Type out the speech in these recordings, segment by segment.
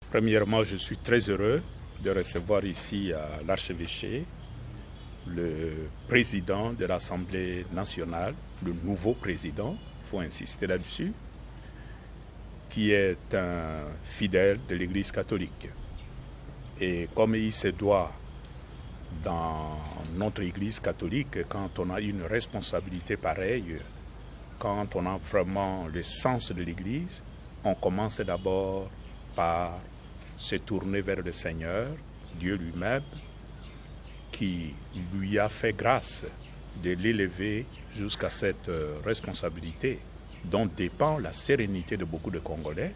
Premièrement, je suis très heureux de recevoir ici à l'archevêché le président de l'Assemblée nationale, le nouveau président, il faut insister là-dessus, qui est un fidèle de l'Église catholique. Et comme il se doit dans notre Église catholique, quand on a une responsabilité pareille, quand on a vraiment le sens de l'Église, on commence d'abord par se tourner vers le Seigneur, Dieu lui-même, qui lui a fait grâce de l'élever jusqu'à cette responsabilité dont dépend la sérénité de beaucoup de Congolais,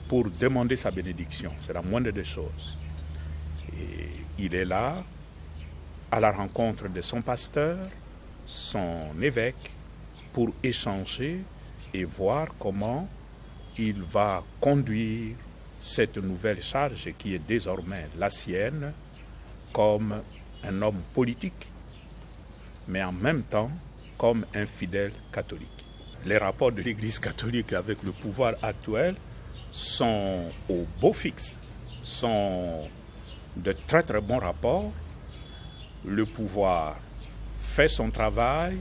pour demander sa bénédiction. C'est la moindre des choses. Et il est là, à la rencontre de son pasteur, son évêque, pour échanger et voir comment il va conduire cette nouvelle charge qui est désormais la sienne comme un homme politique, mais en même temps comme un fidèle catholique. Les rapports de l'Église catholique avec le pouvoir actuel sont au beau fixe, sont de très très bons rapports. Le pouvoir fait son travail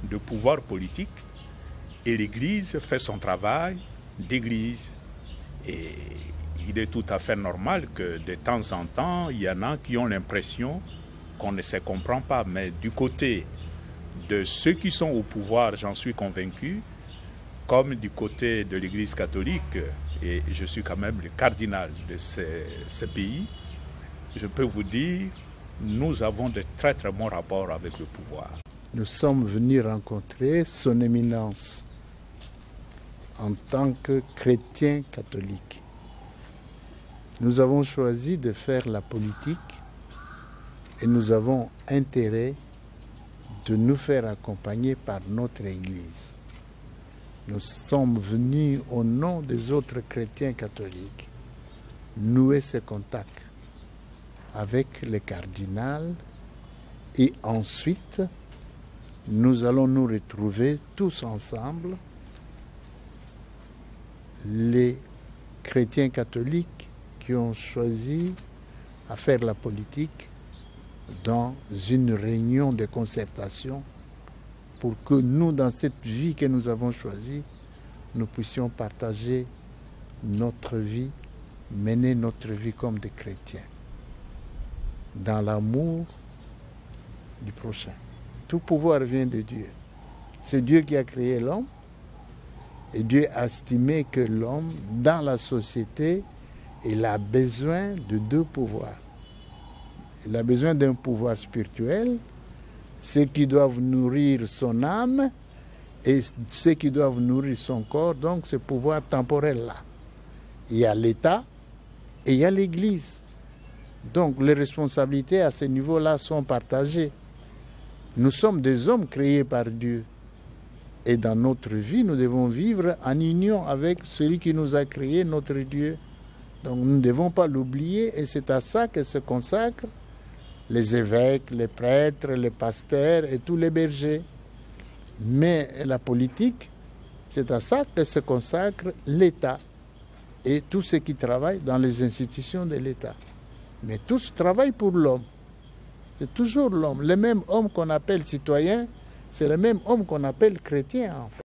de pouvoir politique et l'Église fait son travail d'Église. Et il est tout à fait normal que de temps en temps, il y en a qui ont l'impression qu'on ne se comprend pas. Mais du côté de ceux qui sont au pouvoir, j'en suis convaincu, comme du côté de l'Église catholique, et je suis quand même le cardinal de ce pays, je peux vous dire, nous avons de très très bons rapports avec le pouvoir. Nous sommes venus rencontrer son éminence en tant que chrétiens catholiques. Nous avons choisi de faire la politique et nous avons intérêt de nous faire accompagner par notre Église. Nous sommes venus au nom des autres chrétiens catholiques nouer ces contacts avec le cardinal et ensuite nous allons nous retrouver tous ensemble, les chrétiens catholiques qui ont choisi à faire la politique dans une réunion de concertation pour que nous, dans cette vie que nous avons choisie, nous puissions partager notre vie, mener notre vie comme des chrétiens, dans l'amour du prochain. Tout pouvoir vient de Dieu. C'est Dieu qui a créé l'homme et Dieu a estimé que l'homme, dans la société, il a besoin de deux pouvoirs. Il a besoin d'un pouvoir spirituel, ceux qui doivent nourrir son âme et ceux qui doivent nourrir son corps, donc ce pouvoir temporel-là. Il y a l'État et il y a l'Église. Donc les responsabilités à ce niveau-là sont partagées. Nous sommes des hommes créés par Dieu. Et dans notre vie, nous devons vivre en union avec celui qui nous a créés, notre Dieu. Donc nous ne devons pas l'oublier et c'est à ça que se consacrent les évêques, les prêtres, les pasteurs et tous les bergers. Mais la politique, c'est à ça que se consacre l'État et tous ceux qui travaillent dans les institutions de l'État. Mais tous travaillent pour l'homme. C'est toujours l'homme. Le même homme qu'on appelle citoyen, c'est le même homme qu'on appelle chrétien en fait.